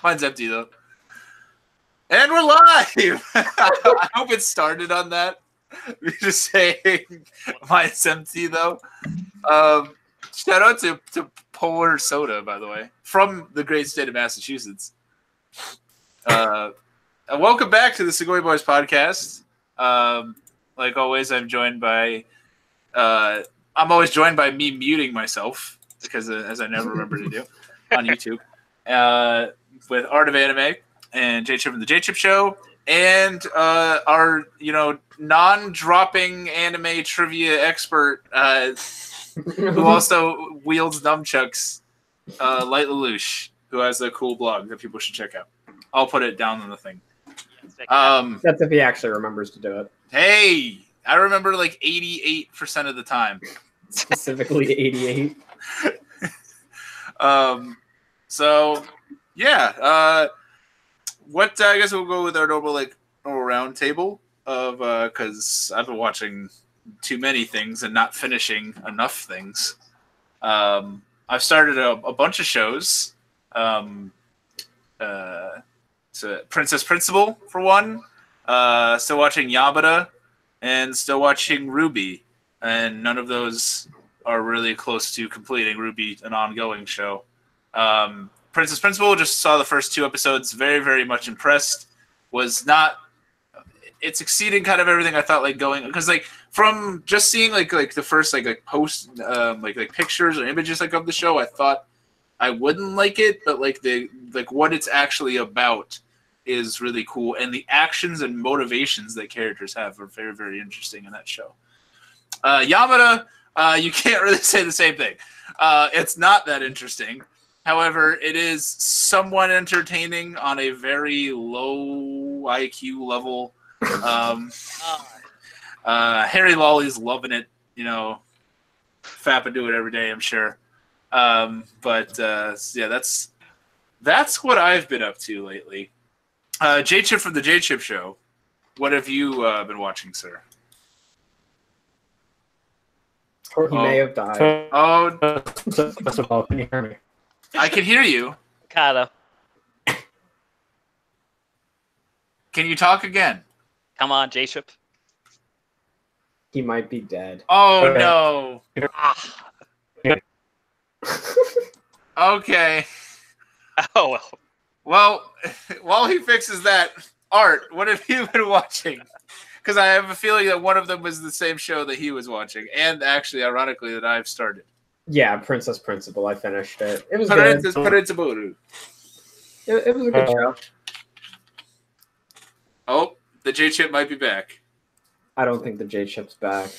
Mine's empty though. And we're live! I hope it started on that. We're just saying mine's empty though. Shout out to Polar Soda, by the way, from the great state of Massachusetts. Welcome back to the Sugoi Boyz podcast. Like always, I'm always joined by me muting myself because as I never remember to do on YouTube. With Art of Anime and J Chip from the J Chip Show, and our non-dropping anime trivia expert who also wields nunchucks, Light Lelouch, who has a cool blog that people should check out. I'll put it down on the thing. That's if he actually remembers to do it. Hey, I remember like 88% of the time. Specifically 88. So yeah, what I guess we'll go with our normal round table of because I've been watching too many things and not finishing enough things. I've started a bunch of shows. So Princess Principal for one. Still watching Yamada and still watching Ruby, and none of those are really close to completing. Ruby, an ongoing show. Princess Principal, just saw the first 2 episodes. Very, very much impressed. It's exceeding kind of everything I thought going, because from just seeing the first post pictures or images of the show, I thought I wouldn't like it, but what it's actually about is really cool, and the actions and motivations that characters have are very, very interesting in that show. Yamada, you can't really say the same thing. It's not that interesting. However, it is somewhat entertaining on a very low IQ level. Harry Lolly's loving it. Fappa do it every day, I'm sure. Yeah, that's what I've been up to lately. J Chip from the J Chip Show, what have you been watching, sir? Or he may have died. Oh, first of all, can you hear me? I can hear you. Kinda. Can you talk again? Come on, J-Ship. He might be dead. Oh, okay. No. Okay. Oh, well, while he fixes that, Art, what have you been watching? Because I have a feeling that one of them was the same show that he was watching, and actually, ironically, that I've started. Yeah, Princess Principal. I finished it. It was good. It was a good show. Oh, the J-Chip might be back. I don't think the J-Chip's back.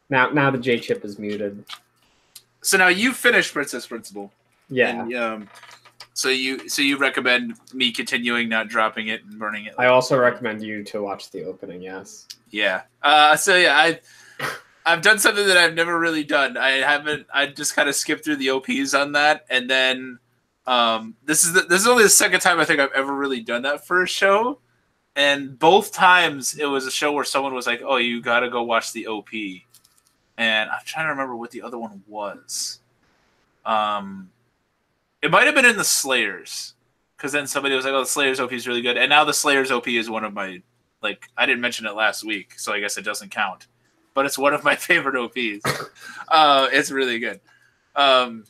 Now the J-Chip is muted. So now you finished Princess Principal. Yeah. And, so you recommend me continuing, not dropping it and burning it? I also recommend you to watch the opening, yes. Yeah. I've done something that I've never really done. I just kind of skipped through the OPs on that, and then this is only the second time I think I've ever really done that for a show. And both times it was a show where someone was like, "Oh, you got to go watch the OP." And I'm trying to remember what the other one was. It might have been in the Slayers, because then somebody was like, "Oh, the Slayers OP is really good." And now the Slayers OP is one of my I didn't mention it last week, so I guess it doesn't count. But it's one of my favorite OPs. It's really good. So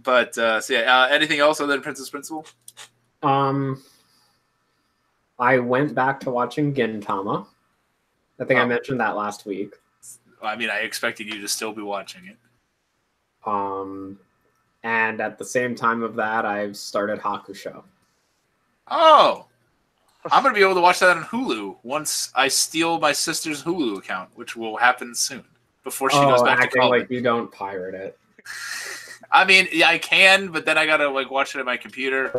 yeah, anything else other than Princess Principal? I went back to watching Gintama. I think I mentioned that last week. I mean, I expected you to still be watching it. And at the same time of that, I've started Hakusho. Oh! I'm going to be able to watch that on Hulu once I steal my sister's Hulu account, which will happen soon, before she goes back to college. Like you don't pirate it. I mean, yeah, I can, but then I got to watch it on my computer.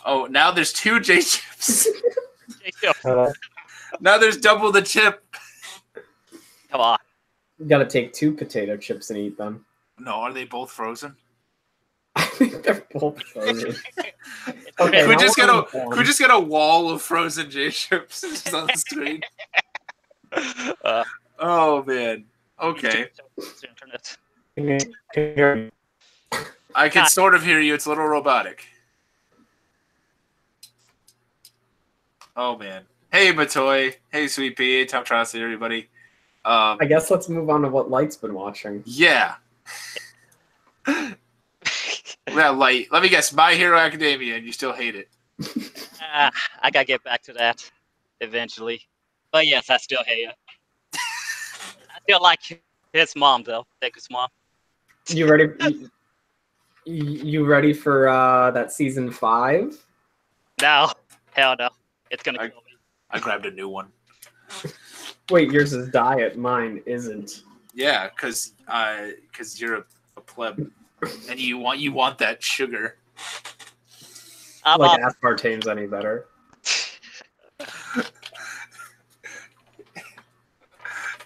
Oh, now there's 2 J-Chips. Now there's double the chip. come on. You gotta take 2 potato chips and eat them. No, are they both frozen? I think they're both frozen. Okay, we just get a wall of frozen J-Chips on the screen. Oh man. Okay. Internet. I can sort of hear you. It's a little robotic. Oh man. Hey Matoy. Hey Sweet Pea. Hey Tom Trosty, everybody. I guess let's move on to what Light's been watching. Yeah. Well, Light. Let me guess. My Hero Academia, and you still hate it. I gotta get back to that eventually. But yes, I still hate it. I still like his mom though. Deku's mom. You ready? You ready for that season 5? No, hell no. It's gonna kill me. I grabbed a new one. Wait, yours is diet. Mine isn't. Yeah, because you're a pleb, and you want that sugar. Like aspartame's any better.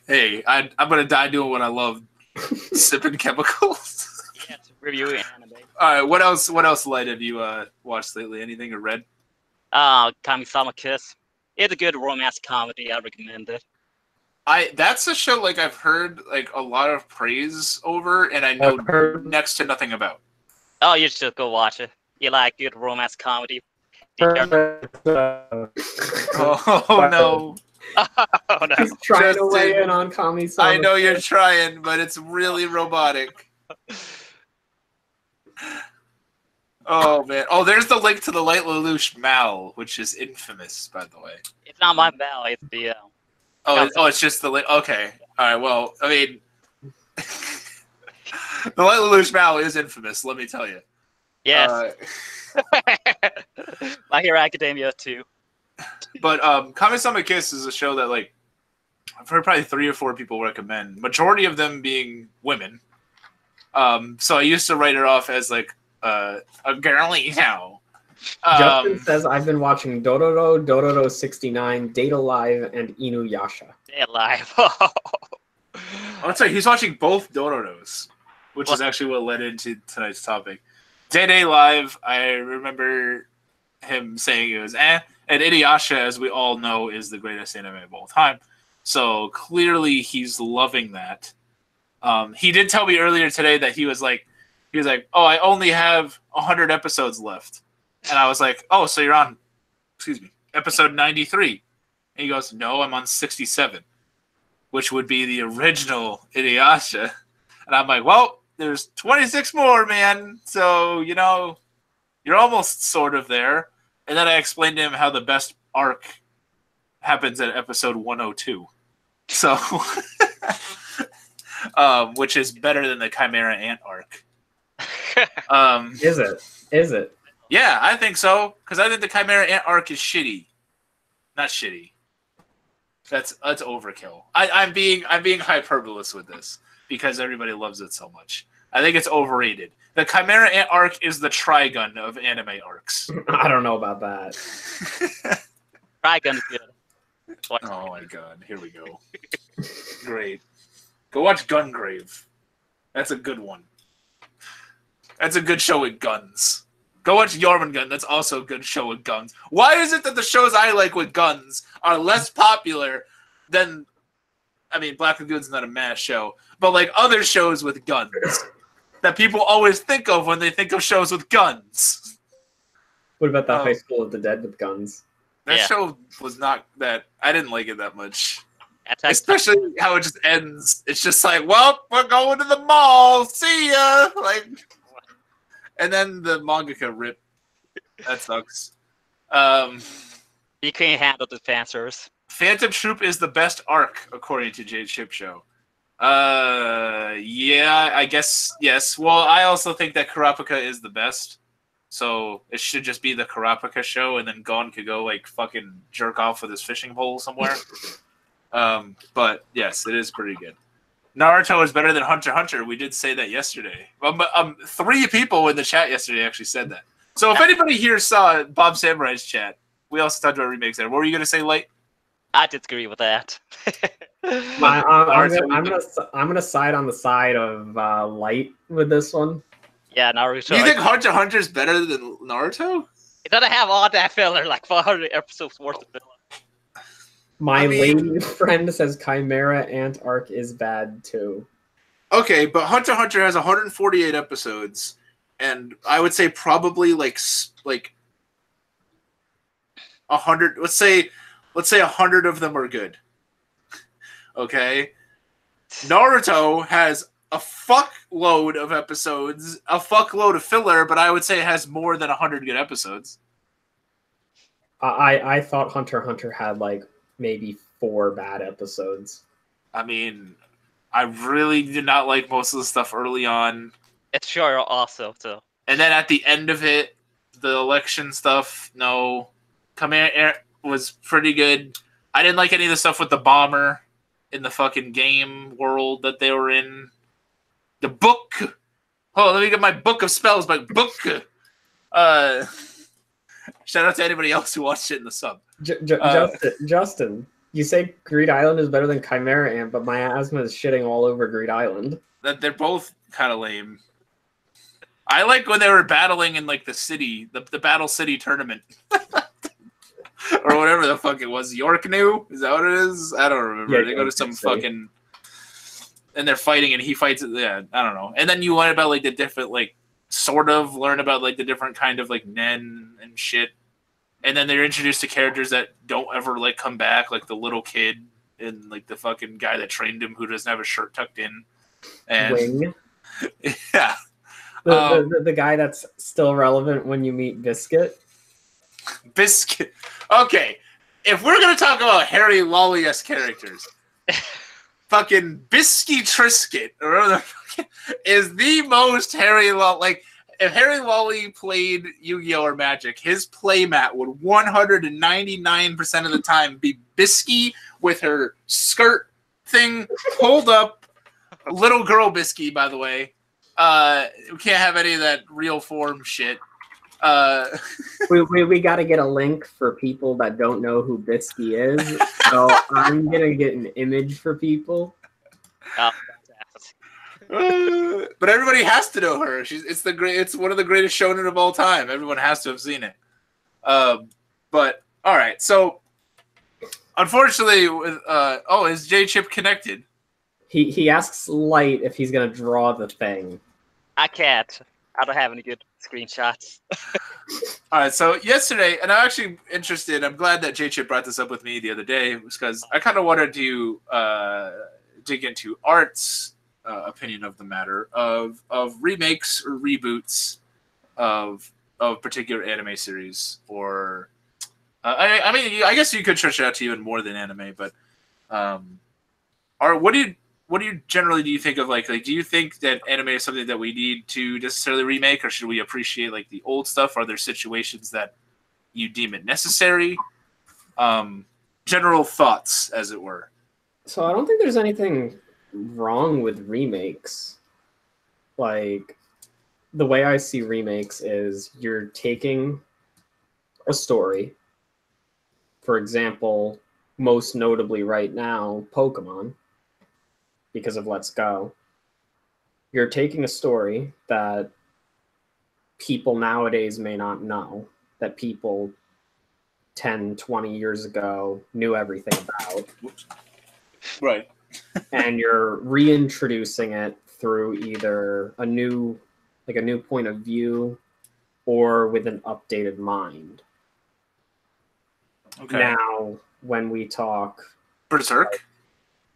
Hey, I'm gonna die doing what I love, sipping chemicals. Yeah, it's reviewing anime. All right, what else? What else, Light, have you watched lately? Anything or read? Kami-sama Kiss. It's a good romance comedy. I recommend it. That's a show like I've heard like a lot of praise over, and I know next to nothing about. Oh, you should go watch it. You like good romance comedy. Oh no. Oh, no. He's trying to weigh in on Kami-sama. I know you're trying, but it's really robotic. Oh man! Oh, there's the link to the Light Lelouch Mal, which is infamous, by the way. It's not my Mal. It's the. It's just the link. Okay, all right. Well, I mean, the Light Lelouch Mal is infamous. Let me tell you. Yes. My Hero Academia too. But Kami-sama Kiss is a show that like I've heard probably 3 or 4 people recommend. Majority of them being women. So I used to write it off as like a girly now. Justin says I've been watching Dororo, Dororo 69, Date Alive, and Inuyasha. Date Alive. I'll tell you, he's watching both Dororos, which is actually what led into tonight's topic. Day Live, I remember him saying it was and Inuyasha, as we all know, is the greatest anime of all time. So clearly he's loving that. He did tell me earlier today that he was like, oh, I only have 100 episodes left. And I was like, oh, so you're on, episode 93. And he goes, no, I'm on 67, which would be the original Inuyasha. And I'm like, well, there's 26 more, man. So, you know, you're almost sort of there. And then I explained to him how the best arc happens at episode 102. So, which is better than the Chimera Ant arc. Is it? Yeah, I think so. Because I think the Chimera Ant arc is shitty. Not shitty. That's overkill. I'm being hyperbolous with this because everybody loves it so much. I think it's overrated. The Chimera Ant arc is the Trigun of anime arcs. I don't know about that. Trigun is good. Oh my god, here we go. Great. Go watch Gungrave. That's a good one. That's a good show with guns. Go watch Jormungand. That's also a good show with guns. Why is it that the shows I like with guns are less popular than... I mean, Black Lagoon's not a mass show, but like other shows with guns that people always think of when they think of shows with guns. What about the High School of the Dead with guns? That show was not that... I didn't like it that much. Especially how it just ends. It's just like, well, we're going to the mall. See ya. Like, and then the mangaka rip. That sucks. You can't handle the fan service. Phantom Troop is the best arc, according to Jade Ship Show. Yeah, I guess, yes. Well, I also think that Kurapika is the best. So it should just be the Kurapika show, and then Gon could go, like, fucking jerk off with his fishing pole somewhere. But, yes, it is pretty good. Naruto is better than Hunter x Hunter. We did say that yesterday. 3 people in the chat yesterday actually said that. So if anybody here saw Bob Samurai's chat, we also talked about remakes there. What were you going to say, Light? I disagree with that. I'm gonna side on the side of Light with this one. Yeah, Naruto. You think Hunter x Hunter is better than Naruto? It doesn't have all that filler, like 400 episodes worth of filler. My lady friend says Chimera Ant arc is bad too. Okay, but Hunter x Hunter has 148 episodes, and I would say probably like 100. Let's say 100 of them are good. Okay, Naruto has a fuckload of episodes, a fuckload of filler, but I would say it has more than 100 good episodes. I thought Hunter x Hunter had like maybe 4 bad episodes. I mean, I really did not like most of the stuff early on. It's sure also, so. And then at the end of it, the election stuff, no. Command was pretty good. I didn't like any of the stuff with the bomber in the fucking game world that they were in. The book. Oh, let me get my book of spells. My book. Shout out to anybody else who watched it in the sub. Justin, you say Greed Island is better than Chimera Ant, but my asthma is shitting all over Greed Island. That they're both kind of lame. I like when they were battling in like the city, the Battle City tournament. Or whatever the fuck it was. York New? Is that what it is? I don't remember. Yeah, they go to some fucking... And they're fighting and he fights... Yeah, I don't know. And then you learn about like the different, like, sort of learn about like the different kind of like Nen and shit. And then they're introduced to characters that don't ever like come back, like the little kid and like the fucking guy that trained him who doesn't have a shirt tucked in. And Wing. Yeah. The guy that's still relevant when you meet Biscuit. Biscuit. Okay, if we're gonna talk about Harry Lolly-esque characters, fucking Bisky Trisket or whatever the fuck is the most Harry Lolly. Like, if Harry Lolly played Yu-Gi-Oh! Or Magic, his playmat would 199% of the time be Bisky with her skirt thing pulled up. Little girl Bisky, by the way. We can't have any of that real form shit. We got to get a link for people that don't know who Bisky is. So I'm gonna get an image for people. But everybody has to know her. It's one of the greatest shonen of all time. Everyone has to have seen it. But all right, so unfortunately, with is J Chip connected? He asks Light if he's gonna draw the thing. I can't. I don't have any good screenshots. All right, so yesterday, and I'm actually interested. I'm glad that J Chip brought this up with me the other day, because I kind of wanted to dig into Art's opinion of the matter of remakes or reboots of particular anime series, or I mean, I guess you could stretch it out to even more than anime, but what do you generally do you think of like do you think that anime is something that we need to necessarily remake, or should we appreciate like the old stuff? Are there situations that you deem it necessary? General thoughts, as it were. So I don't think there's anything wrong with remakes. Like, the way I see remakes is you're taking a story. For example, most notably right now, Pokemon, because of Let's Go. You're taking a story that people nowadays may not know, that people 10, 20 years ago knew everything about. Right. And you're reintroducing it through either a new point of view or with an updated mind. Okay. Now, when we talk Berserk?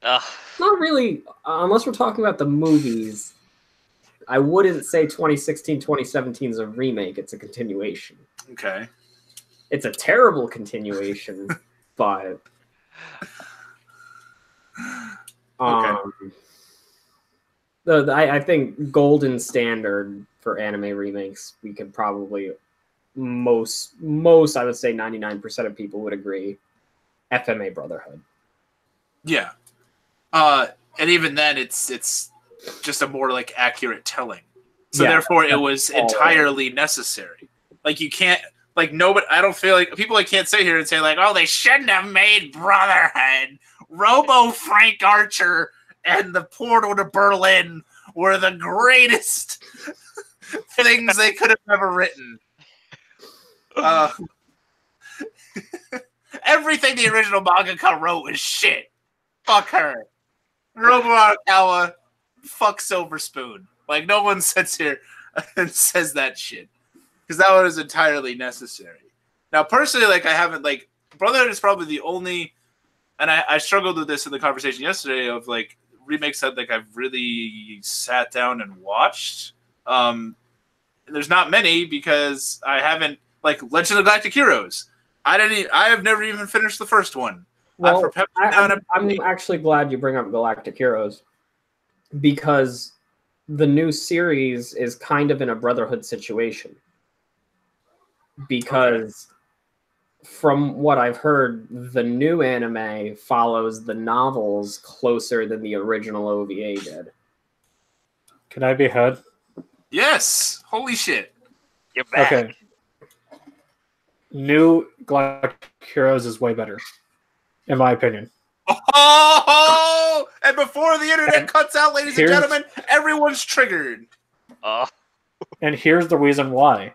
Not really, unless we're talking about the movies. I wouldn't say 2016, 2017 is a remake. It's a continuation. Okay. It's a terrible continuation, but I think golden standard for anime remakes, we could probably most I would say 99% of people would agree, FMA Brotherhood. Yeah. And even then, it's just a more like accurate telling. So therefore, it was entirely necessary. Like, you can't, like, nobody. I don't feel like people can't sit here and say like, oh, they shouldn't have made Brotherhood. Robo Frank Archer and the Portal to Berlin were the greatest things they could have ever written. Everything the original mangaka wrote was shit. Fuck her. Robo Arakawa, fuck Silver Spoon. Like, no one sits here and says that shit. Because that one is entirely necessary. Now, personally, like, I haven't, like, Brotherhood is probably the only, and I struggled with this in the conversation yesterday of, like, remakes that, like, I've really sat down and watched. There's not many because I haven't, like, Legend of Galactic Heroes. I have never even finished the first one. Well, I'm actually glad you bring up Galactic Heroes because the new series is kind of in a Brotherhood situation. Because from what I've heard, the new anime follows the novels closer than the original OVA did. Can I be heard? Yes! Holy shit. You're back. Okay. New Galactic Heroes is way better, in my opinion. Oh! And before the internet cuts out, ladies and gentlemen, everyone's triggered. Oh. And here's the reason why.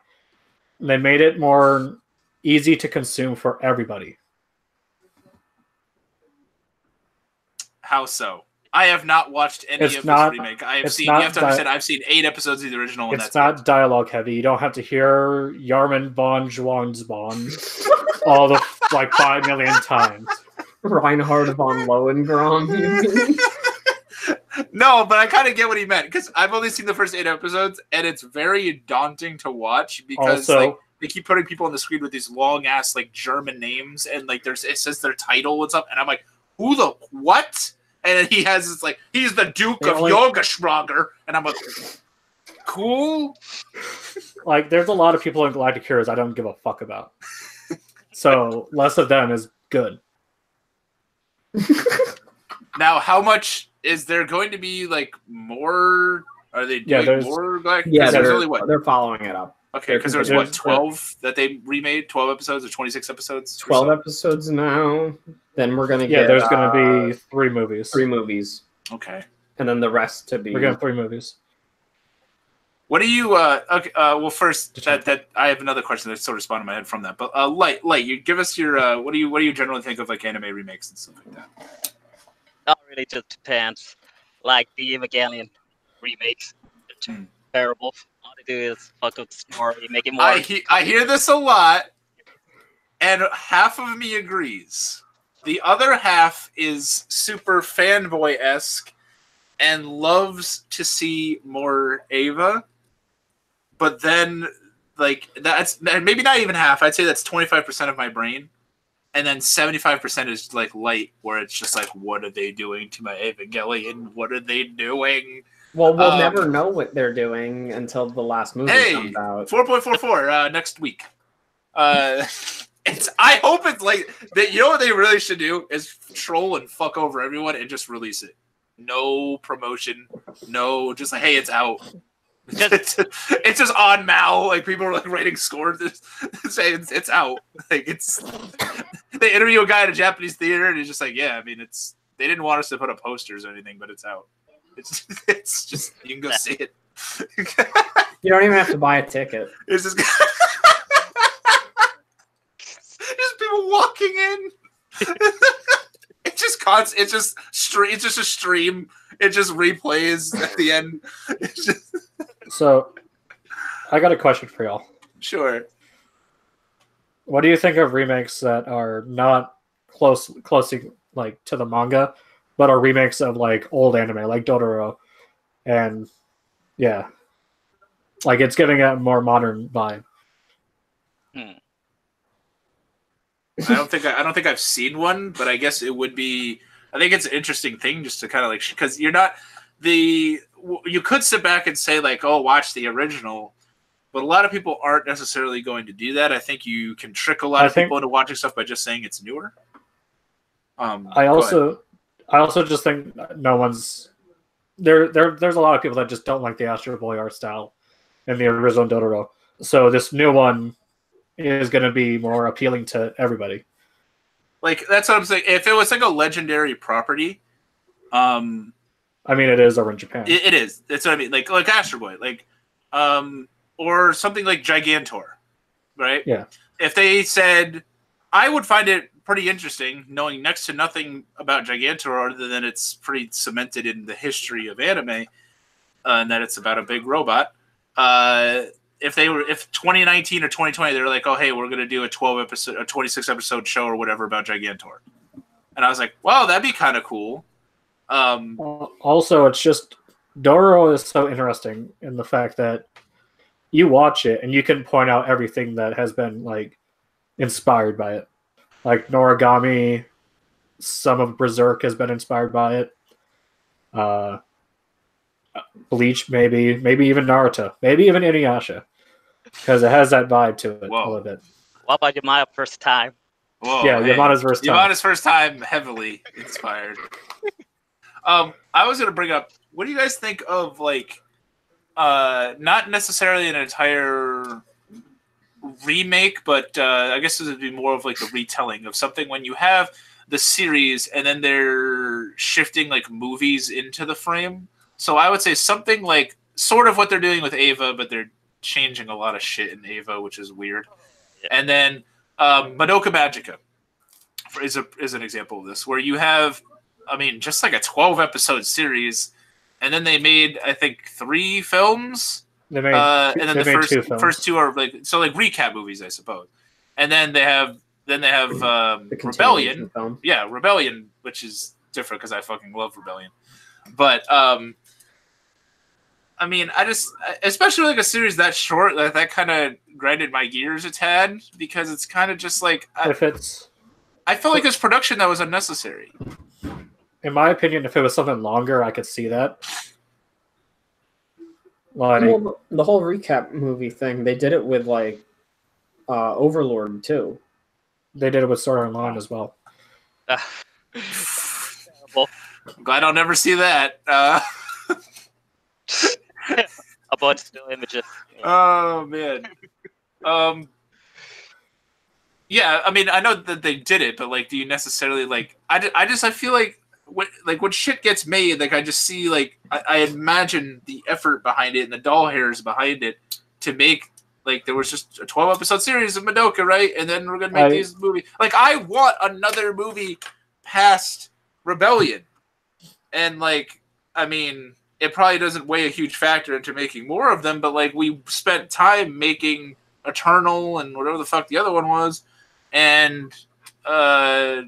They made it more easy to consume for everybody. How so? I have not watched any of this remake. I have seen. You have to understand. I've seen 8 episodes of the original. It's not dialogue heavy. You don't have to hear Yarman Bon Juan's Bon all the 5 million times. Reinhard von Lohengrin. No, but I kind of get what he meant because I've only seen the first 8 episodes, and it's very daunting to watch because like they keep putting people on the screen with these long ass like German names, and like it says their title and stuff, and I'm like, who the what? And then he has this like he's the Duke of Yoga Schrager, and I'm like, cool. Like, there's a lot of people in Galactic Heroes I don't give a fuck about, so less of them is good. Now, how much is there going to be? Like more? Are they doing more? Yeah, they're following it up. Okay, because there's what 12 that they remade, 12 episodes or 26 episodes. 12 episodes now. Then we're gonna get there's gonna be 3 movies. 3 movies. Okay, and then the rest to be. We're getting 3 movies. What do you? Okay. Well, first, that I have another question that sort of spawned in my head from that. But light, you give us your. What do you generally think of like anime remakes and stuff like that? Not really, just depends. Like the Evangelion remakes, they're terrible. All they do is fuck up the story, make it more. I hear this a lot, and half of me agrees. The other half is super fanboy-esque and loves to see more Eva. But then, like, that's maybe not even half. I'd say that's 25% of my brain. And then 75% is, like, light, where it's just like, what are they doing to my Evangelion? What are they doing? Well, we'll never know what they're doing until the last movie comes out. 4.44 next week. I hope it's like that. You know what they really should do is troll and fuck over everyone and just release it. No promotion. No, just like, hey, it's out. It's just on Mal. Like people are like writing scores saying it's out. Like it's they interview a guy at a Japanese theater and he's just like, yeah, I mean they didn't want us to put up posters or anything, but it's out. It's just you can go see it. You don't even have to buy a ticket. It's just just people walking in. It's just constant. It's just a stream. It just replays at the end. It's just... So, I got a question for y'all. Sure. What do you think of remakes that are not closely like to the manga, but are remakes of like old anime, like Dororo, and yeah, like it's giving it a more modern vibe. I don't think I've seen one, but I guess it would be. I think it's an interesting thing just to kind of like because you're not you could sit back and say like, oh, watch the original, but a lot of people aren't necessarily going to do that. I think you can trick a lot of people into watching stuff by just saying it's newer. I also just think no one's there's a lot of people that just don't like the Astro Boy art style in the original Dororo. So this new one is going to be more appealing to everybody. Like that's what I'm saying. If it was like a legendary property, I mean, it is over in Japan. It is. That's what I mean. Like Astro Boy, like, or something like Gigantor, right? Yeah. If they said, I would find it pretty interesting, knowing next to nothing about Gigantor other than it's pretty cemented in the history of anime, and that it's about a big robot. If 2019 or 2020, they were like, oh, hey, we're going to do a 26 episode show or whatever about Gigantor. And I was like, wow, that'd be kind of cool. Also, it's just, Dororo is so interesting in the fact that you watch it and you can point out everything that has been like inspired by it. Like Noragami, some of Berserk has been inspired by it. Bleach, maybe even Naruto, maybe even Inuyasha, because it has that vibe to it a little bit. What about Yamada first time? Whoa, yeah, hey, Yamada's first time. Yamada's first time, heavily inspired. I was gonna bring up, what do you guys think of like, not necessarily an entire remake, but I guess this would be more of like a retelling of something when you have the series and then they're shifting like movies into the frame. So I would say something like sort of what they're doing with Ava, but they're changing a lot of shit in Ava, which is weird. Yeah. And then Madoka Magica is an example of this, where you have, I mean, just like a 12 episode series, and then they made, I think, 3 films. They made, and then the first 2 are like, so like recap movies, I suppose. And then they have Rebellion. Yeah, Rebellion, which is different because I fucking love Rebellion. But I mean, I just, especially like a series that short, that kind of grinded my gears a tad, because it's kind of just like, I felt like this production that was unnecessary. In my opinion, if it was something longer, I could see that. Like, well, the whole recap movie thing, they did it with like Overlord too. They did it with Sword Art Online as well. I'm glad I'll never see that. A bunch of still images. Oh man. Yeah, I mean, I know that they did it, but like, do you necessarily like? I feel like when shit gets made, like I just see like I imagine the effort behind it and the doll hairs behind it to make, like, there was just a 12 episode series of Madoka, right? And then we're gonna make these movies. Like, I want another movie past Rebellion, and like, I mean, it probably doesn't weigh a huge factor into making more of them, but like, we spent time making Eternal and whatever the fuck the other one was, and I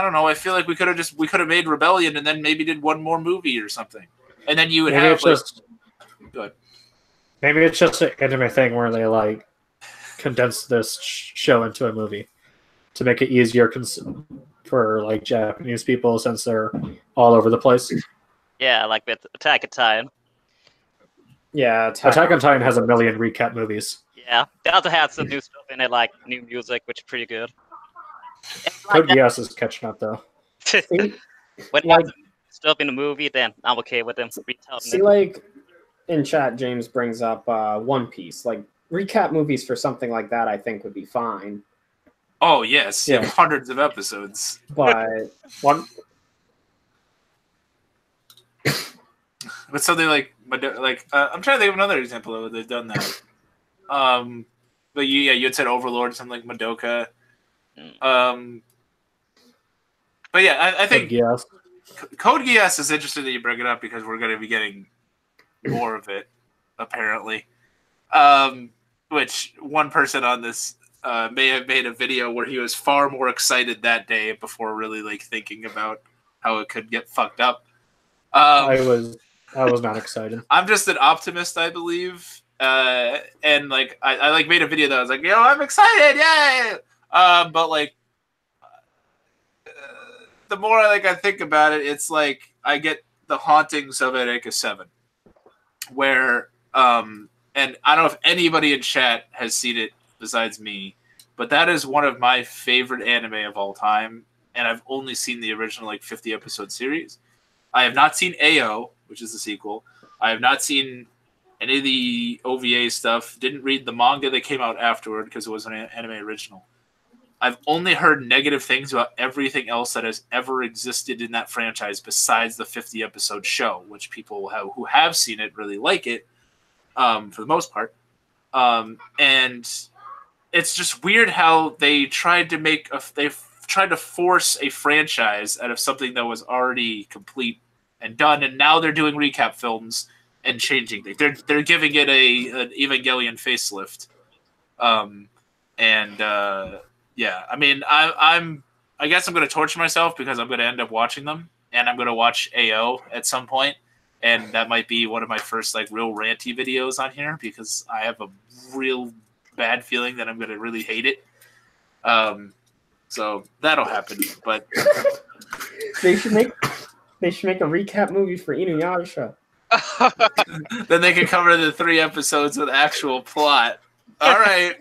don't know. I feel like we could have made Rebellion and then maybe did one more movie or something, and then you would have like. Good. Maybe it's just an anime thing where they like condense this show into a movie to make it easier for like Japanese people, since they're all over the place. Yeah, like with Attack on Titan. Yeah, Attack on Titan has a million recap movies. Yeah, they also had some new stuff in it, like new music, which is pretty good. Code Geass is catching up though. When like, stuff in the movie, then I'm okay with them retelling. See, like in chat, James brings up One Piece. Like, recap movies for something like that, I think would be fine. Oh yes, yeah, hundreds of episodes. But but something like I'm trying to think of another example where they've done that. But you had said Overlord, something like Madoka. But yeah, I think Code Geass is interesting that you bring it up, because we're going to be getting more of it, apparently. Which one person on this may have made a video where he was far more excited that day before really like thinking about how it could get fucked up. I was not excited. I'm just an optimist, I believe. And like I like made a video that I was like, yo, I'm excited, yay! But like the more I think about it, it's like I get the hauntings of Eureka 7, where and I don't know if anybody in chat has seen it besides me, but that is one of my favorite anime of all time, and I've only seen the original 50 episode series. I have not seen AO, which is the sequel. I have not seen any of the OVA stuff. Didn't read the manga that came out afterward because it was an anime original. I've only heard negative things about everything else that has ever existed in that franchise besides the 50 episode show, which people who have seen it really like it, for the most part. And it's just weird how they tried to tried to force a franchise out of something that was already complete and done, and now they're doing recap films and changing things. They're giving it an Evangelion facelift. Yeah, I mean, I guess I'm going to torture myself because I'm going to end up watching them, and I'm going to watch AO at some point, and that might be one of my first like real ranty videos on here because I have a real bad feeling that I'm going to really hate it. So that'll happen, but They should make a recap movie for Inuyasha. then they can cover the 3 episodes with actual plot. All right,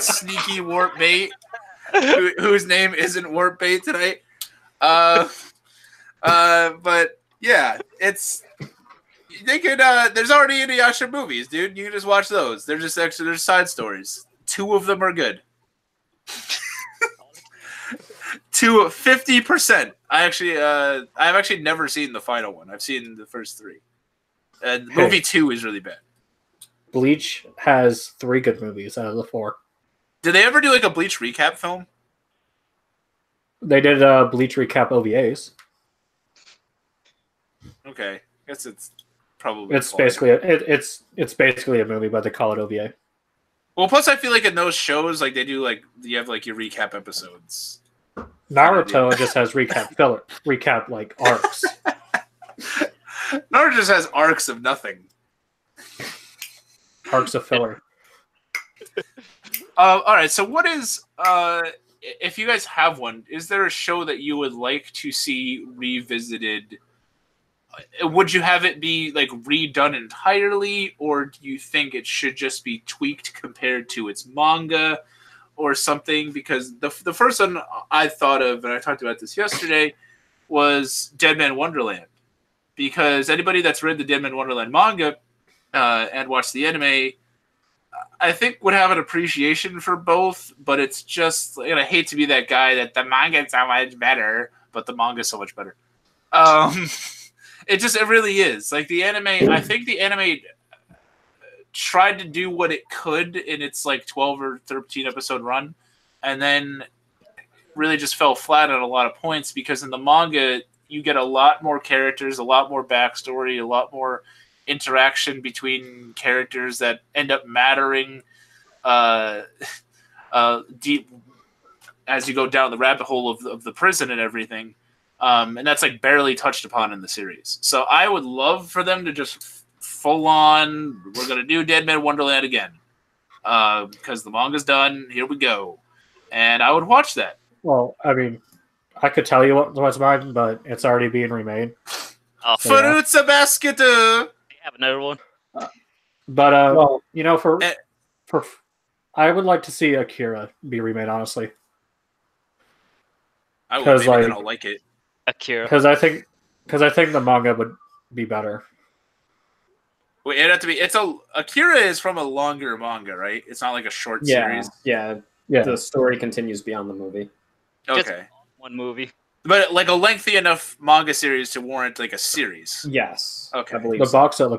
sneaky warp bait, whose name isn't warp bait tonight. But yeah, they could. There's already Inuyasha movies, dude. You can just watch those. They're just extra. They're side stories. 2 of them are good. To 50%. I've actually never seen the final one. I've seen the first 3. And movie 2 is really bad. Bleach has 3 good movies out of the 4. Did they ever do like a Bleach recap film? They did Bleach recap OVAs. Okay, I guess it's probably. It's basically it's basically a movie, but they call it OVA. Well, plus I feel like in those shows, like they do, like you have like your recap episodes. Naruto just has recap like arcs. Naruto just has arcs of nothing. Arcs of filler. All right. So, what is if you guys have one? Is there a show that you would like to see revisited? Would you have it be like redone entirely, or do you think it should just be tweaked compared to its manga or something? Because the first one I thought of, and I talked about this yesterday, was Dead Man Wonderland. Because anybody that's read the Dead Man Wonderland manga and watched the anime, I think would have an appreciation for both, but it's just, and I hate to be that guy that the manga is so much better, but the manga is so much better. It really is. Like the anime, I think the anime tried to do what it could in its like 12 or 13 episode run, and then really just fell flat at a lot of points because in the manga, you get a lot more characters, a lot more backstory, a lot more interaction between characters that end up mattering deep as you go down the rabbit hole of the prison and everything. And that's like barely touched upon in the series. So I would love for them to just full on, we're going to do Dead Man Wonderland again. Because the manga's done. Here we go. And I would watch that. Well, I mean, I could tell you what's mine, but it's already being remade. Fruitsa Basket! Have another one. But well, you know, for I would like to see Akira be remade. Honestly, I would. Maybe I don't like it. Akira, because I think the manga would be better. Wait, it'd have to be. Akira is from a longer manga, right? It's not like a short series. Yeah. The story continues beyond the movie. Okay. just one movie. But like a lengthy enough manga series to warrant like a series. Yes. Okay. I believe The box set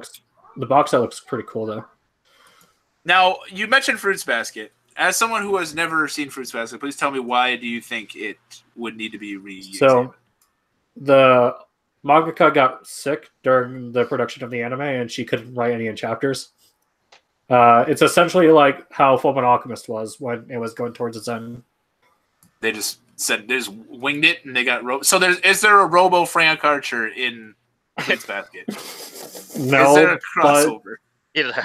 looks pretty cool though. Now you mentioned Fruits Basket. As someone who has never seen Fruits Basket, please tell me why do you think it would need to be reused? So, the mangaka got sick during the production of the anime, and she couldn't write any in chapters. It's essentially like how Fullmetal Alchemist was when it was going towards its end. They just winged it, and they got So is there a Robo Frank Archer in Fruits Basket? No, is there a crossover?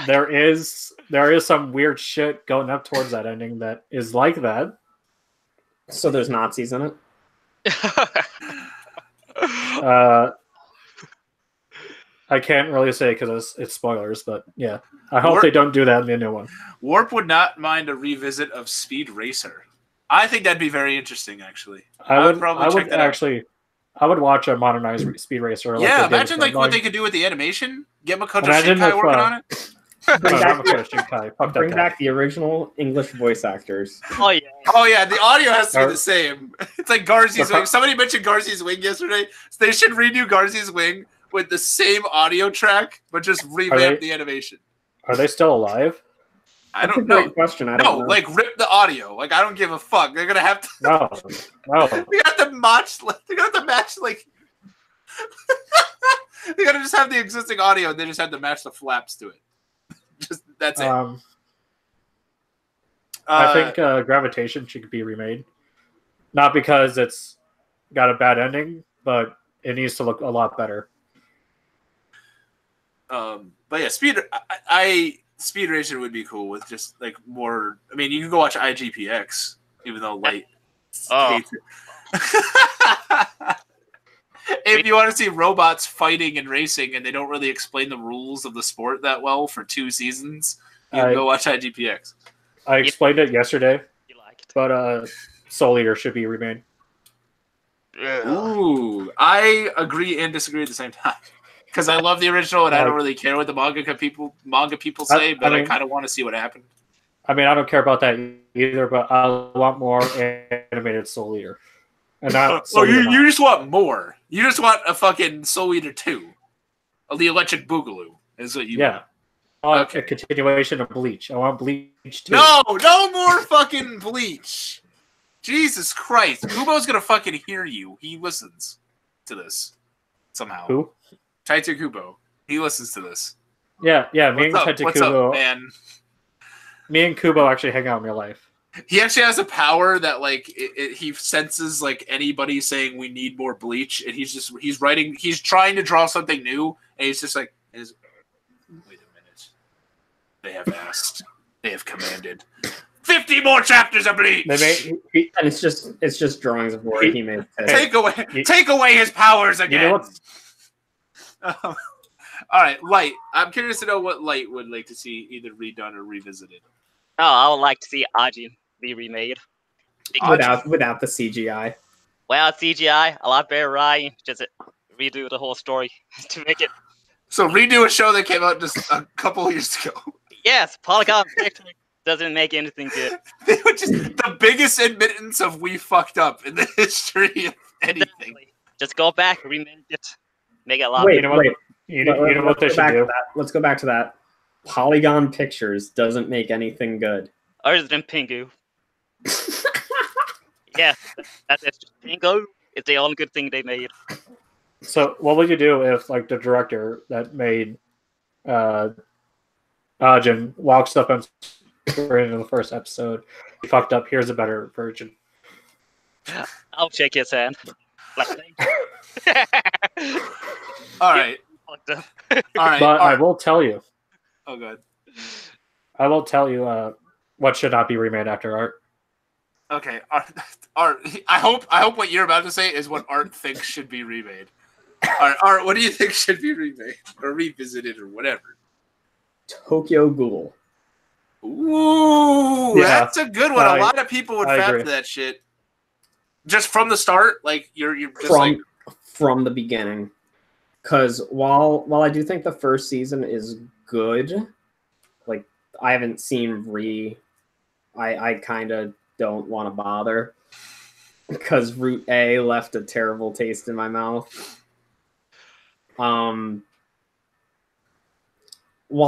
There is some weird shit going up towards that ending that is like that. So there's Nazis in it? I can't really say because it's spoilers, but yeah. I hope they don't do that in the new one. Warp would not mind a revisit of Speed Racer. I think that'd be very interesting, actually. I would watch a modernized Speed Racer. Yeah, imagine like what they could do with the animation. Get Makoto Shinkai working on it. Bring back the original English voice actors. Oh yeah. Oh yeah, the audio has to be the same. It's like Garzy's Wing. Somebody mentioned Garzy's Wing yesterday. So they should redo Garzy's Wing with the same audio track, but just revamp the animation. Are they still alive? I That's a don't know. great question. I No, don't know. like rip the audio. Like I don't give a fuck. They're gonna have to. No, no. They got to match. They got to match like. They gotta just have the existing audio, and they just have to match the flaps to it. Just that's it. I think Gravitation should be remade. Not because it's got a bad ending, but it needs to look a lot better. But yeah, Speed Racer would be cool with just like more. I mean, you can go watch IGPX, even though Light hates it. If you want to see robots fighting and racing, and they don't really explain the rules of the sport that well for 2 seasons, you can go watch IGPX. I explained it yesterday, You liked. but Soul Eater should be remade. Ooh, I agree and disagree at the same time. Because I love the original, and I don't really care what the manga people say, but I kind of want to see what happened. I mean, I don't care about that either, but I want more animated Soul Eater. And not Soul Eater you just want more. You just want a fucking Soul Eater 2. The Electric Boogaloo is what you want. I want a continuation of Bleach. I want Bleach 2. No more fucking Bleach. Jesus Christ. Kubo's gonna fucking hear you. He listens to this somehow. Who? Taito Kubo. He listens to this. Yeah. Me and Taito What's Kubo, up, man? Me and Kubo actually hang out in real life. He actually has a power that like he senses like anybody saying we need more Bleach, and he's trying to draw something new, and he's just like, wait a minute. They have asked. They have commanded. 50 more chapters of Bleach. And it's just drawings of where he made. Take away his powers again. You know what? All right, Light. I'm curious to know what Light would like to see either redone or revisited. Oh, I would like to see Ajin be remade. Without the CGI. Well, CGI, a lot better writing. Just redo the whole story to make it. So redo a show that came out just a couple years ago. Yes, Polygon Picture doesn't make anything good. They were just the biggest admittance of we fucked up in the history of anything. Exactly. Just go back, remake it, make it a lot. Wait, better. You know what they should do? Let's go back to that. Polygon Pictures doesn't make anything good. Other than Pingu. Yeah, that's it. Pingu is the only good thing they made. So what would you do if like the director that made Ajin walks up and in the first episode, he fucked up, here's a better version? I'll shake his hand. Like, All right. All right. But I will tell you. Oh, good. I will tell you what should not be remade after Art. Okay, Art. I hope what you're about to say is what Art thinks should be remade. Art, what do you think should be remade or revisited or whatever? Tokyo Ghoul. Ooh, Yeah, that's a good one. A lot of people would fap for that shit. Just from the start, like you're just from the beginning. Because while I do think the first season is good, like I haven't seen I kind of don't want to bother because Route A left a terrible taste in my mouth. While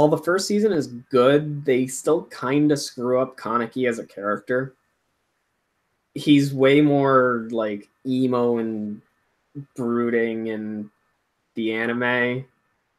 the first season is good, they still kind of screw up Kaneki as a character. He's way more like emo and brooding in the anime,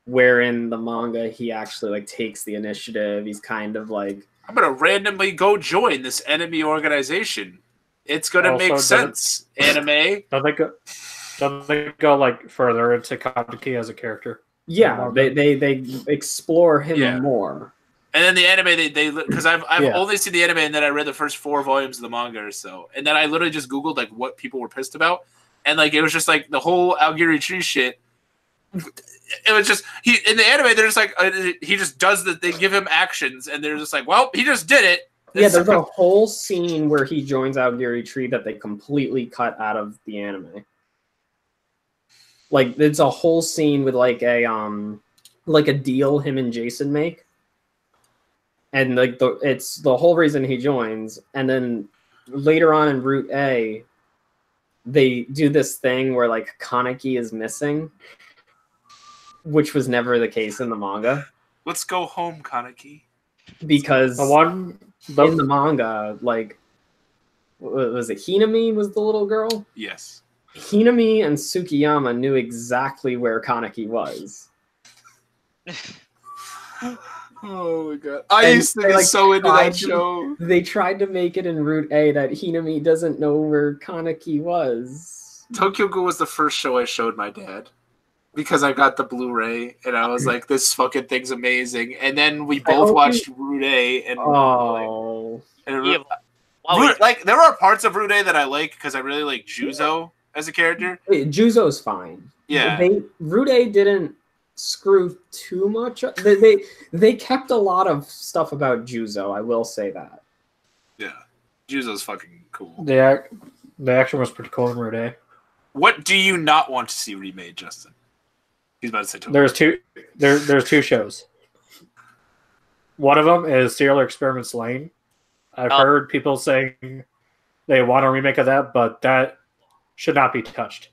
where in the manga he actually like takes the initiative. He's kind of like, I'm gonna randomly go join this enemy organization. It's gonna make sense. Anime. Don't they go like further into Kaneki as a character? Yeah, they explore him more. And then the anime, they because I've only seen the anime, and then I read the first 4 volumes of the manga or so, and then I literally just Googled like what people were pissed about, and like it was just like the whole Aogiri tree shit. It was just in the anime they're just like he just does that. They give him actions, and they're just like, well, he just did it. Yeah, there's a whole scene where he joins Aogiri tree that they completely cut out of the anime. Like it's a whole scene with like a deal him and Jason make. And like it's the whole reason he joins. And then later on in Route A, they do this thing where like Kaneki is missing, which was never the case in the manga. Let's go home, Kaneki. because The in the manga, like, was it Hinami was the little girl? Yes. Hinami and Tsukiyama knew exactly where Kaneki was. Oh my god. I And used to they, be like, so into tried that to- show. They tried to make it in Route A that Hinami doesn't know where Kaneki was. Tokyo Ghoul was the first show I showed my dad. Because I got the Blu-ray and I was like, this fucking thing's amazing. And then we both watched Route A and Oh. Yeah, like there are parts of Rude that I like because I really like Juzo as a character. Wait, Juzo's fine. Yeah. Rude didn't screw too much. They kept a lot of stuff about Juzo. I will say that. Yeah, Juzo's fucking cool. the action was pretty cool in Rude. What do you not want to see remade, Justin? He's about to say Tokyo. There's two shows. One of them is Serial Experiments Lane. I've heard people saying they want a remake of that, but that should not be touched.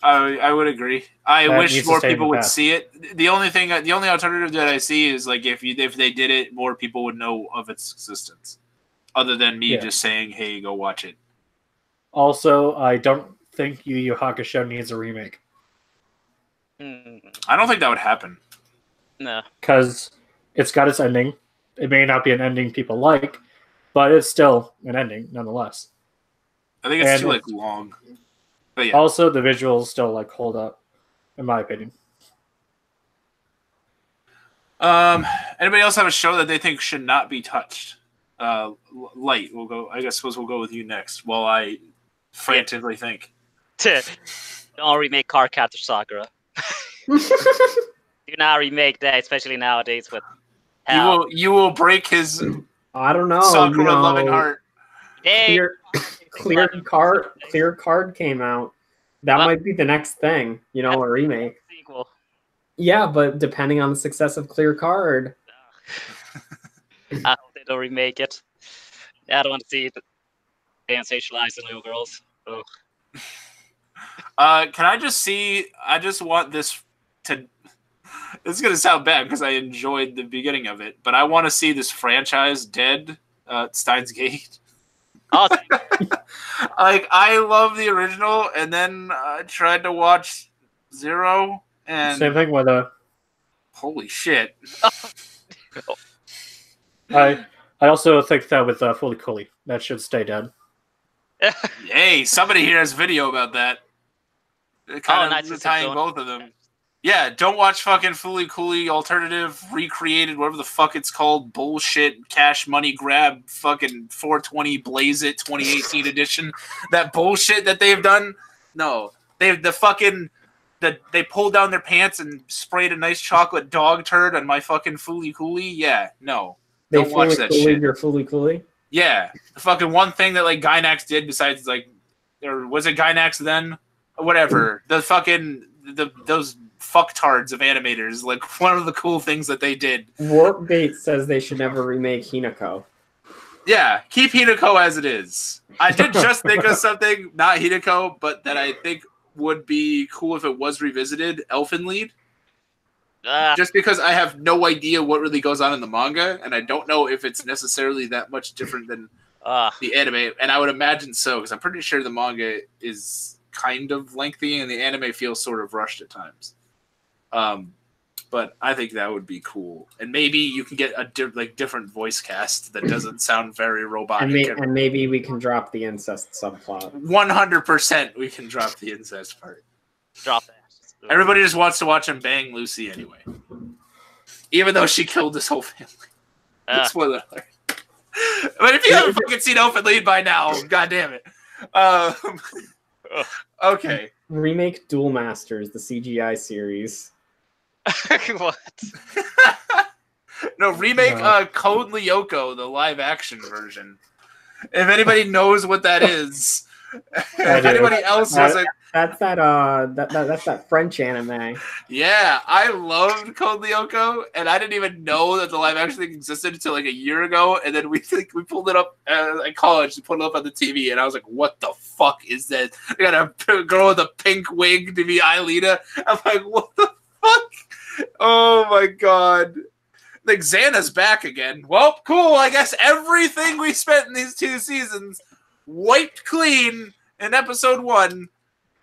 I would agree. I That wish needs to more stay in people the would past. see it. The only alternative that I see is like if they did it, more people would know of its existence, other than me just saying, "Hey, go watch it." Also, I don't think Yu Yu Hakusho needs a remake I don't think that would happen. No. because it's got its ending. It may not be an ending people like, but it's still an ending nonetheless. I think it's And too like long. But yeah. Also, the visuals still like hold up, in my opinion. Anybody else have a show that they think should not be touched? Light, we'll go. I suppose we'll go with you next. While I frantically think. Don't remake Cardcaptor Sakura. Do not remake that, especially nowadays with You will break his I don't know. Sakura loving heart. Clear card came out. That might be the next thing. A remake. Sequel. Yeah, but depending on the success of Clear Card. I hope they don't remake it. I don't want to see it sensationalizing little girls. Oh. Can I just see? I just want this to. This is gonna sound bad because I enjoyed the beginning of it, but I want to see this franchise dead. Steins Gate. Oh, Like I love the original, and then I tried to watch Zero, and Same thing with holy shit. I also think that with Fully Cooley, that should stay dead. Hey, somebody here has video about that. Kind of tying both of them. Yeah, don't watch fucking Fully Cooley alternative, recreated, whatever the fuck it's called, bullshit, cash money grab, fucking 420 Blaze It 2018 edition. That bullshit that they've done. No, they pulled down their pants and sprayed a nice chocolate dog turd on my fucking Fully Cooley. Yeah, no, don't watch that shit. You're Fully Cooley. Yeah, the fucking one thing that like Gynax did besides like, or was it Gynax then? Whatever. The fucking those fucktards of animators, like one of the cool things that they did. Warpgate says they should never remake Hinako. Yeah, keep Hinako as it is. I did just think of something, not Hinako, but that I think would be cool if it was revisited. Elfenlied. Just because I have no idea what really goes on in the manga, and I don't know if it's necessarily that much different than the anime, and I would imagine so, because I'm pretty sure the manga is kind of lengthy, and the anime feels sort of rushed at times. But I think that would be cool, and maybe you can get a different voice cast that doesn't sound very robotic. And maybe we can drop the incest subplot. 100% we can drop the incest part. Drop that. Everybody just wants to watch him bang Lucy anyway. Even though she killed this whole family. Spoiler alert. But if you haven't fucking seen Open Lead by now, god damn it. Okay. Remake Duel Masters, the CGI series. What? No, remake Code Lyoko, the live action version. If anybody knows what that is, if anybody else has a That's that French anime. Yeah, I loved Code Lyoko, and I didn't even know that the live action thing existed until like a year ago. And then we pulled it up at college to put it up on the TV, and I was like, "What the fuck is that? I got a girl with a pink wig to be Aelita." I'm like, "What the fuck?" Oh my god! like Xana's back again. Well, cool. I guess everything we spent in these 2 seasons wiped clean in episode 1.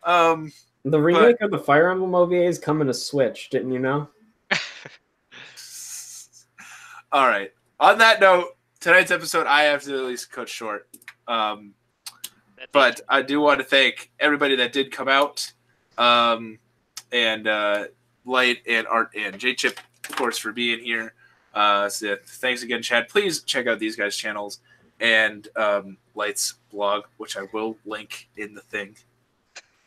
The remake of the Fire Emblem OVA is coming to Switch, didn't you know? All right. On that note, tonight's episode I have to at least cut short. But I do want to thank everybody that did come out, and Light and Art and J-Chip, of course, for being here. So thanks again, Chad. Please check out these guys' channels and Light's blog, which I will link in the thing.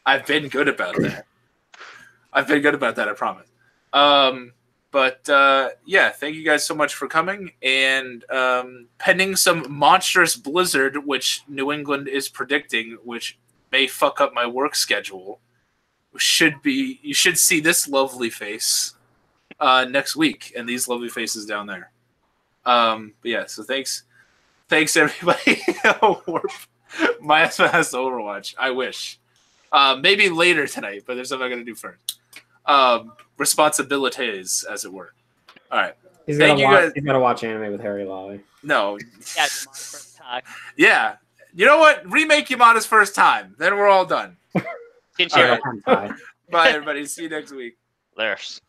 I've been good about that. I promise. Yeah, thank you guys so much for coming. And pending some monstrous blizzard, which New England is predicting, which may fuck up my work schedule, you should see this lovely face next week, and these lovely faces down there. But yeah, so thanks everybody. My ass has Overwatch. I wish. Maybe later tonight, but there's something I gotta do first. Responsibilities, as it were. All right. He's gotta watch anime with Harry Lolly. No. Yeah, first time. Yeah. You know what? Remake Yamada's first time. Then we're all done. All right. Bye, everybody. See you next week. There's.